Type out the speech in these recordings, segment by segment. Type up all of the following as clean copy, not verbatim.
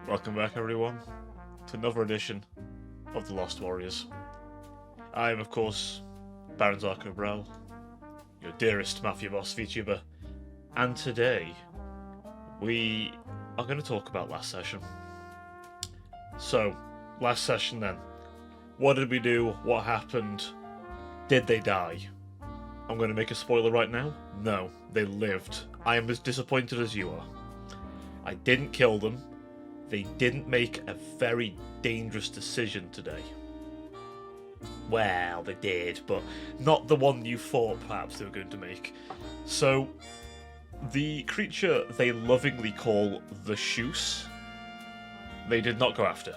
Welcome back, everyone, to another edition of The Lost Warriors. I am, of course, Baron Zarko Brel, your dearest Mafia Boss Vtuber, and today we are going to talk about last session. So, last session then. What did we do? What happened? Did they die? I'm going to make a spoiler right now. No, they lived. I am as disappointed as you are. I didn't kill them. They didn't make a very dangerous decision today. Well, they did, but not the one you thought perhaps they were going to make. So, the creature they lovingly call the Shoose, they did not go after.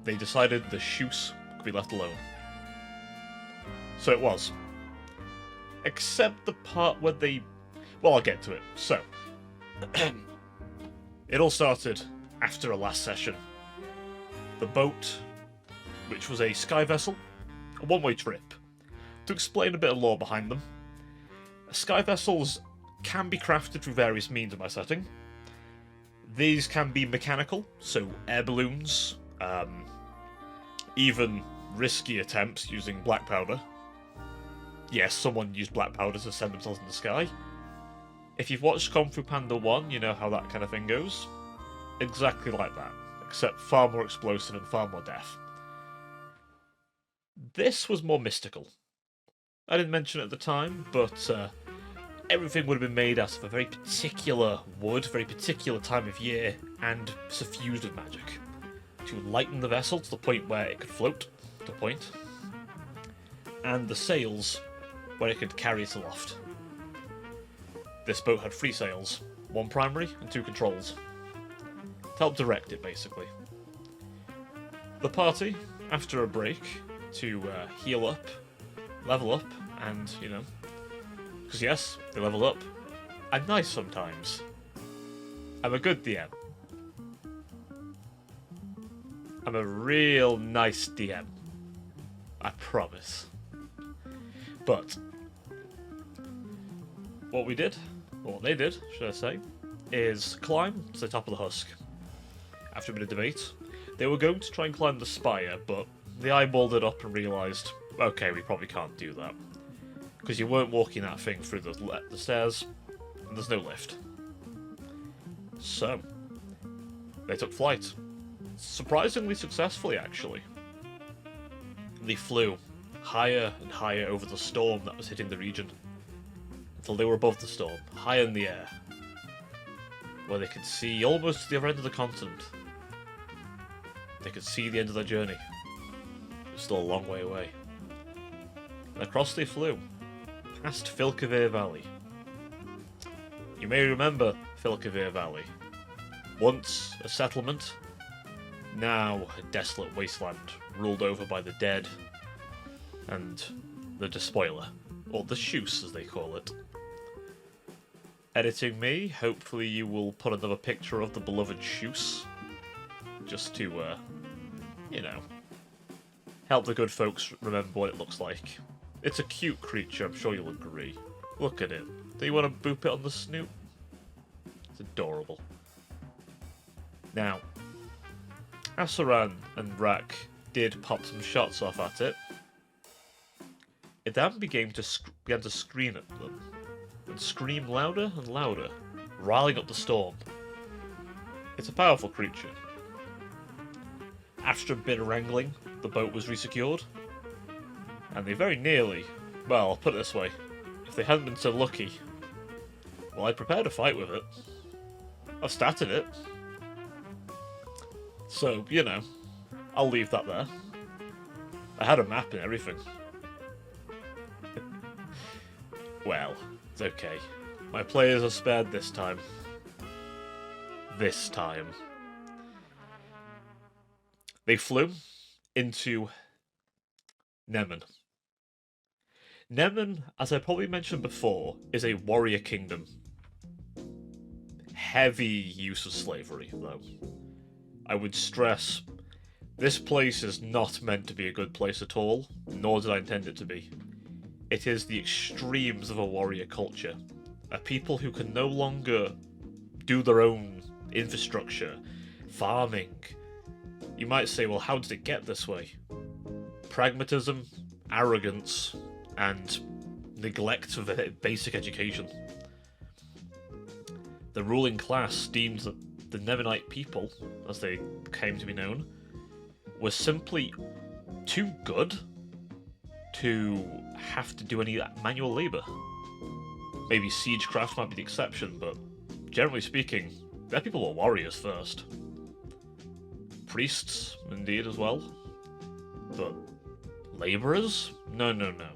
They decided the Shoose could be left alone. So it was. Except the part where they... Well, I'll get to it. So, it all started after a last session. The boat, which was a sky vessel, a one-way trip. To explain a bit of lore behind them, sky vessels can be crafted through various means in my setting. These can be mechanical, so air balloons, even risky attempts using black powder. Yes, someone used black powder to send themselves in the sky. If you've watched Kung Fu Panda 1, you know how that kind of thing goes. Exactly like that, except far more explosive and far more death. This was more mystical. I didn't mention it at the time, but everything would have been made out of a very particular wood, very particular time of year, and suffused with magic. To lighten the vessel to the point where it could float, to point, and the sails where it could carry it aloft. This boat had 3 sails, 1 primary and 2 controls, to help direct it basically. The party, after a break, to heal up, level up, and, you know, because yes, they level up, I'm nice sometimes. I'm a good DM. I'm a real nice DM. I promise. But what we did, or what they did, should I say, is climb to the top of the husk. After a bit of debate, they were going to try and climb the spire, but they eyeballed it up and realised, okay, we probably can't do that. Because you weren't walking that thing through the stairs, and there's no lift. So, they took flight. Surprisingly successfully, actually. They flew higher and higher over the storm that was hitting the region, until they were above the storm, high in the air, where they could see almost to the other end of the continent. They could see the end of their journey. It was still a long way away. And across they flew, past Vtuber Valley. You may remember Vtuber Valley. Once a settlement, now a desolate wasteland ruled over by the dead and the Dispoiler, or the Shoose as they call it. Editing me, hopefully you will put another picture of the beloved Shoose, just to, you know, help the good folks remember what it looks like. It's a cute creature, I'm sure you'll agree. Look at it. Do you want to boop it on the snoot? It's adorable. Now, Asaran and Rak did pop some shots off at it. It then began to scream at them, and scream louder and louder, riling up the storm. It's a powerful creature. After a bit of wrangling, the boat was resecured, and they very nearly, well, I'll put it this way, if they hadn't been so lucky, well, I prepared a fight with it. I've started it. So, you know, I'll leave that there. I had a map and everything. Well, it's okay. My players are spared this time. This time. They flew into Nemen. Nemen, as I probably mentioned before, is a warrior kingdom. Heavy use of slavery, though. I would stress, this place is not meant to be a good place at all, nor did I intend it to be. It is the extremes of a warrior culture. A people who can no longer do their own infrastructure. farming. You might say, well, how did it get this way? Pragmatism, arrogance, and neglect of basic education. The ruling class deemed that the Nemenite people, as they came to be known, were simply too good to have to do any manual labour. Maybe siegecraft might be the exception, but generally speaking, their people were warriors first. Priests, indeed, as well. But labourers? No, no, no.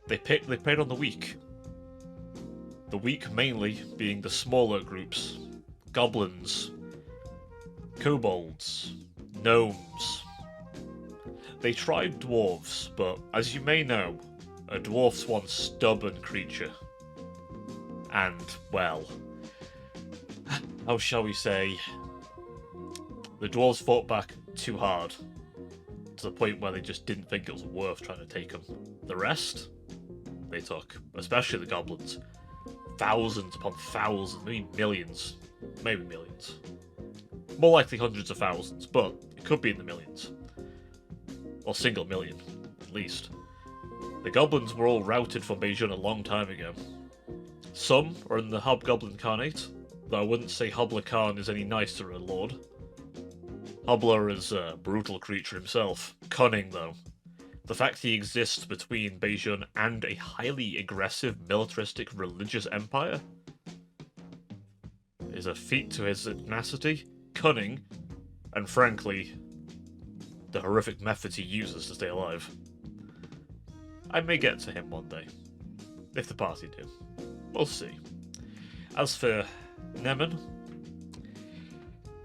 They preyed on the weak. The weak mainly being the smaller groups. Goblins, kobolds, gnomes. They tried dwarves, but as you may know, a dwarf's one stubborn creature. And, well, how shall we say, the dwarves fought back too hard, to the point where they just didn't think it was worth trying to take them. The rest, they took, especially the goblins. Thousands upon thousands, maybe millions. Maybe millions. More likely hundreds of thousands, but it could be in the millions. Or single million, at least. The goblins were all routed from Beijing a long time ago. Some are in the Hobgoblin Khanate, though I wouldn't say Hobla Khan is any nicer a lord. Hobla is a brutal creature himself. Cunning, though. The fact he exists between Beijing and a highly aggressive, militaristic, religious empire is a feat to his tenacity, cunning, and frankly, the horrific methods he uses to stay alive. I may get to him one day, if the party do. We'll see. As for Nemen,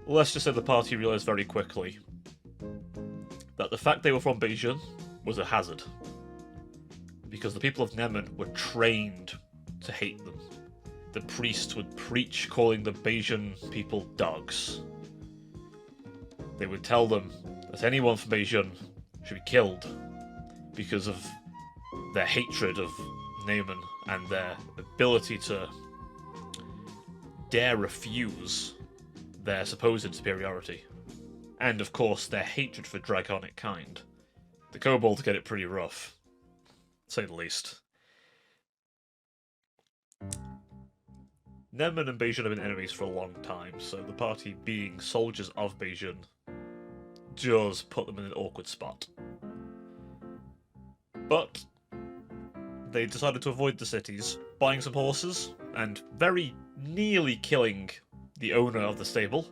let's just say the party realised very quickly that the fact they were from Beijing was a hazard. Because the people of Nemen were trained to hate them. The priests would preach calling the Beijing people dogs. They would tell them that anyone from Beijing should be killed because of their hatred of Nemen and their ability to dare refuse their supposed superiority. And of course their hatred for draconic kind. The kobolds get it pretty rough, to say the least. Nemen and Beijing have been enemies for a long time, so the party being soldiers of Beijing does put them in an awkward spot. But they decided to avoid the cities, buying some horses, and very nearly killing the owner of the stable.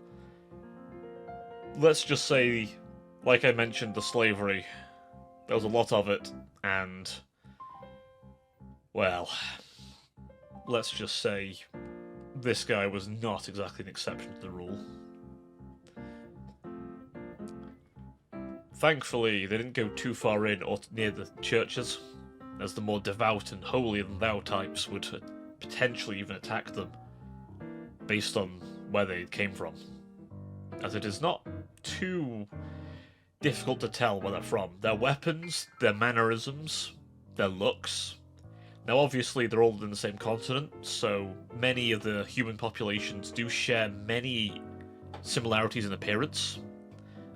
Let's just say, like I mentioned, the slavery. There was a lot of it, and, well, let's just say this guy was not exactly an exception to the rule. Thankfully, they didn't go too far in or near the churches, as the more devout and holier-than-thou types would potentially even attack them, based on where they came from. As it is not too difficult to tell where they're from. Their weapons, their mannerisms, their looks. Now obviously they're all in the same continent, so many of the human populations do share many similarities in appearance,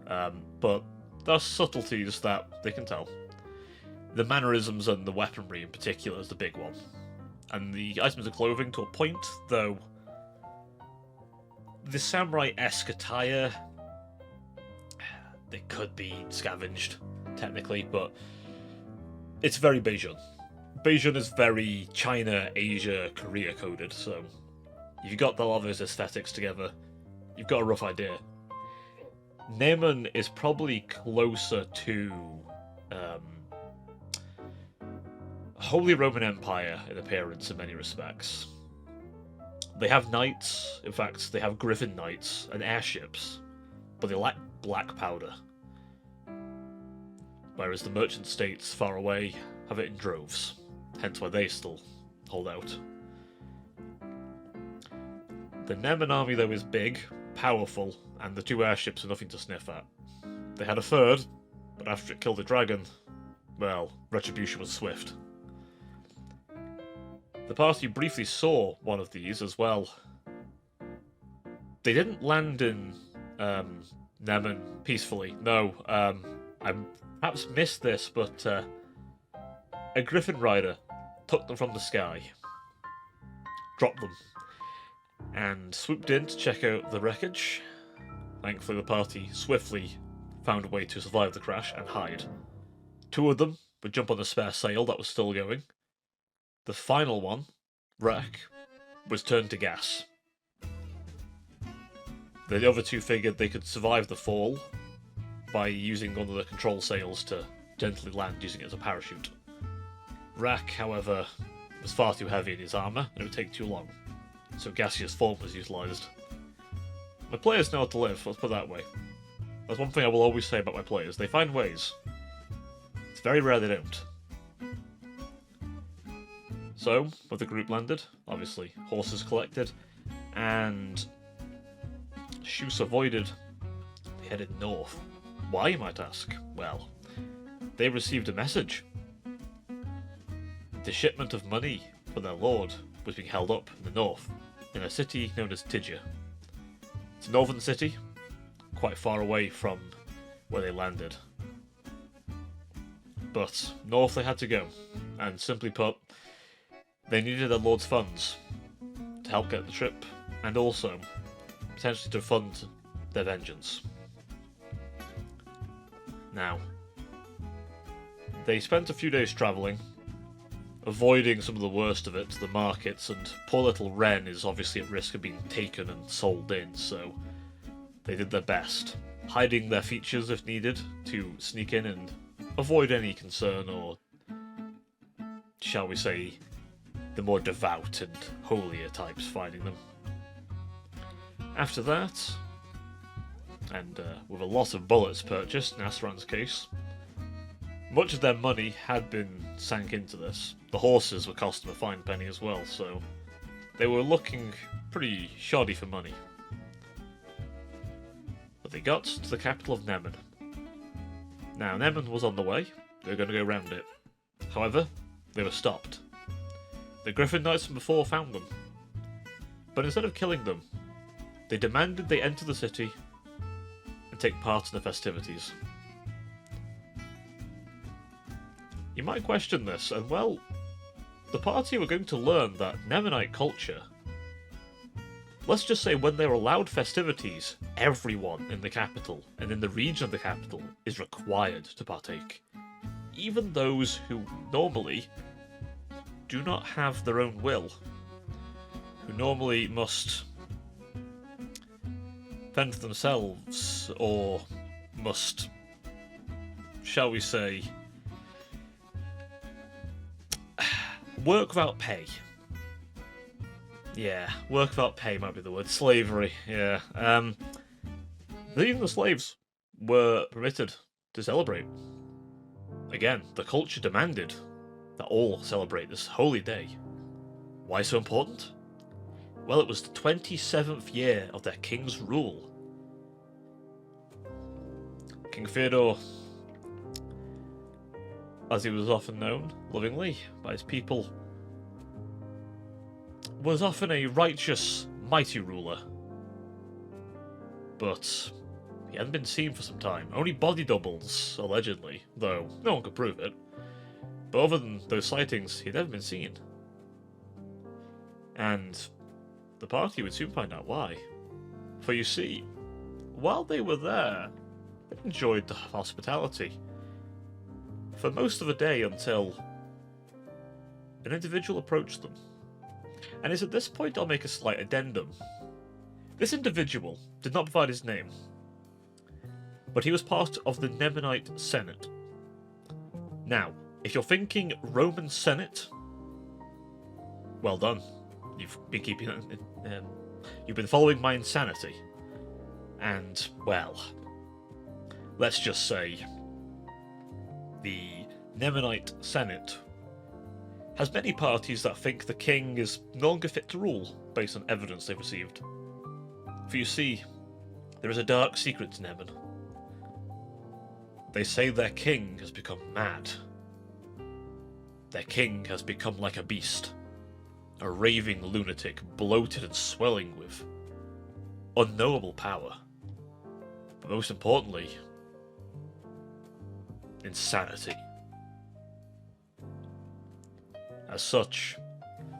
but there are subtleties that they can tell. The mannerisms and the weaponry in particular is the big one. And the items of clothing to a point, though the samurai-esque attire, they could be scavenged, technically, but it's very Beijing. Beijing is very China, Asia, Korea coded, so if you've got a lot of those aesthetics together, you've got a rough idea. Nemen is probably closer to Holy Roman Empire in appearance in many respects. They have knights, in fact, they have griffin knights and airships, but they lack black powder. Whereas the merchant states far away have it in droves, hence why they still hold out. The Nemen army, though, is big, powerful, and the two airships are nothing to sniff at. They had a third, but after it killed the dragon, well, retribution was swift. The party briefly saw one of these as well. They didn't land in Nemen peacefully. No, I perhaps missed this, but a griffin rider took them from the sky, dropped them, and swooped in to check out the wreckage. Thankfully, the party swiftly found a way to survive the crash and hide. Two of them would jump on the spare sail that was still going. The final one, wreck, was turned to gas. The other two figured they could survive the fall by using one of the control sails to gently land using it as a parachute. Rack, however, was far too heavy in his armour and it would take too long, so gaseous form was utilised. My players know how to live, let's put it that way. That's one thing I will always say about my players, they find ways. It's very rare they don't. So, when the group landed, obviously, horses collected, and Shoose avoided. They headed north. Why, you might ask? Well, they received a message. The shipment of money for their lord was being held up in the north, in a city known as Tidja. It's a northern city, quite far away from where they landed. But north they had to go, and simply put, they needed their lord's funds to help get the trip, and also potentially to fund their vengeance. Now, they spent a few days travelling, avoiding some of the worst of it, the markets, and poor little Ren is obviously at risk of being taken and sold in, so they did their best, hiding their features if needed to sneak in and avoid any concern or, shall we say, the more devout and holier types finding them. After that, and with a lot of bullets purchased in Asaran's case, much of their money had been sank into this. The horses were cost them a fine penny as well, so they were looking pretty shoddy for money. But they got to the capital of Nemen. Now, Nemen was on the way, they were going to go round it. However, they were stopped. The Griffin Knights from before found them. But instead of killing them, they demanded they enter the city and take part in the festivities. You might question this, and well, the party were going to learn that Nemenite culture, let's just say when they were allowed festivities, everyone in the capital and in the region of the capital is required to partake. Even those who normally do not have their own will, who normally must fend for themselves, or must, shall we say, work without pay. Yeah, work without pay might be the word. Slavery, yeah. Even the slaves were permitted to celebrate. Again, the culture demanded that all celebrate this holy day. Why so important? Well, it was the 27th year of their king's rule. King Theodore, as he was often known, lovingly, by his people, was often a righteous, mighty ruler. But he hadn't been seen for some time. Only body doubles, allegedly, though no one could prove it. But other than those sightings, he'd never been seen. And the party would soon find out why. For you see, while they were there, they enjoyed the hospitality for most of the day until an individual approached them. And it's at this point I'll make a slight addendum. This individual did not provide his name, but he was part of the Nemenite Senate. Now, if you're thinking Roman Senate, well done. You've been keeping you've been following my insanity. And, well, let's just say the Nemenite Senate has many parties that think the king is no longer fit to rule based on evidence they've received. For you see, there is a dark secret to Nemen. They say their king has become mad. Their king has become like a beast. A raving lunatic, bloated and swelling with unknowable power. But most importantly, insanity. As such,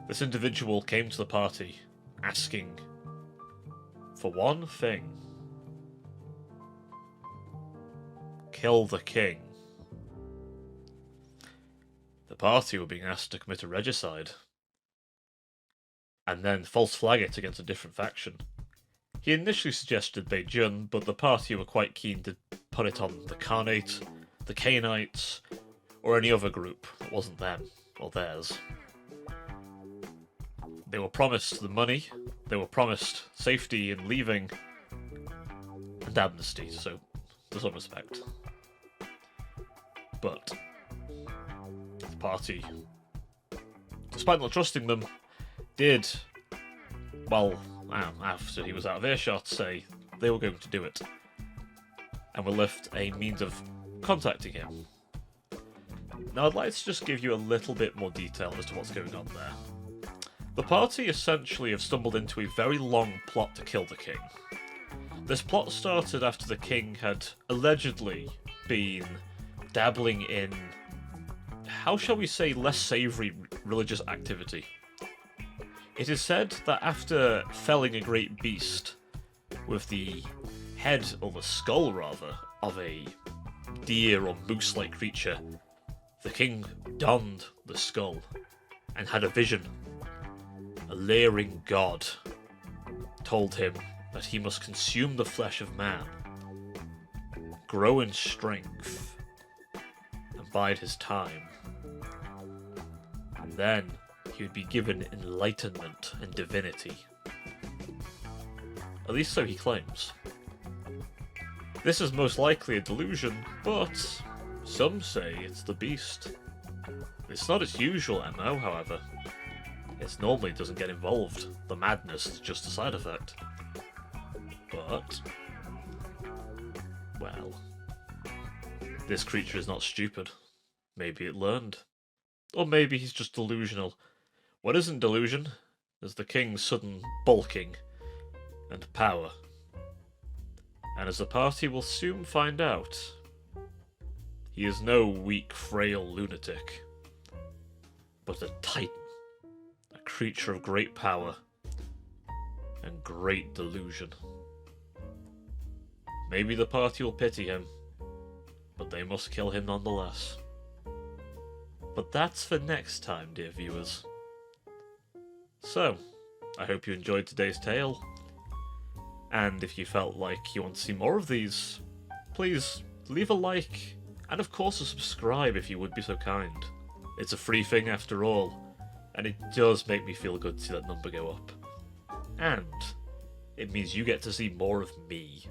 this individual came to the party asking for one thing: kill the king. The party were being asked to commit a regicide, and then false flag it against a different faction. He initially suggested Beijing, but the party were quite keen to put it on the Khanate, the Cainites, or any other group that wasn't them or theirs. They were promised the money, they were promised safety in leaving, and amnesty, so there's some respect. But the party, despite not trusting them, did, well, after he was out of earshot, say they were going to do it, and were left a means of contacting him. Now I'd like to just give you a little bit more detail as to what's going on there. The party essentially have stumbled into a very long plot to kill the king. This plot started after the king had allegedly been dabbling in, how shall we say, less savoury religious activity. It is said that after felling a great beast with the head, or the skull rather, of a deer or moose-like creature, the king donned the skull and had a vision. A leering god told him that he must consume the flesh of man, grow in strength, and bide his time. And then he would be given enlightenment and divinity. At least so he claims. This is most likely a delusion, but some say it's the beast. It's not its usual MO, however. It normally doesn't get involved. The madness is just a side effect. But, well, this creature is not stupid. Maybe it learned. Or maybe he's just delusional. What isn't delusion is the king's sudden bulking and power. And as the party will soon find out, he is no weak, frail lunatic, but a titan, a creature of great power and great delusion. Maybe the party will pity him, but they must kill him nonetheless. But that's for next time, dear viewers. So, I hope you enjoyed today's tale, and if you felt like you want to see more of these, please leave a like, and of course a subscribe if you would be so kind. It's a free thing after all, and it does make me feel good to see that number go up. And it means you get to see more of me,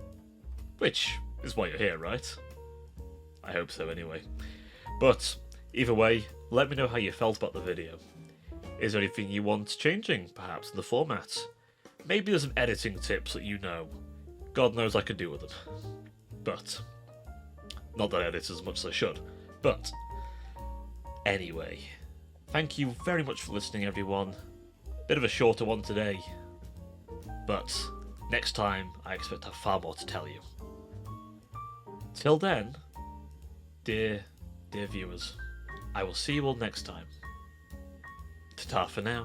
which is why you're here, right? I hope so anyway. But either way, let me know how you felt about the video. Is there anything you want changing, perhaps, in the format? Maybe there's some editing tips that you know. God knows I could do with them. But, not that I edit as much as I should. But, anyway, thank you very much for listening, everyone. Bit of a shorter one today. But, next time, I expect to have far more to tell you. Till then, dear viewers, I will see you all next time. Ta-ta for now.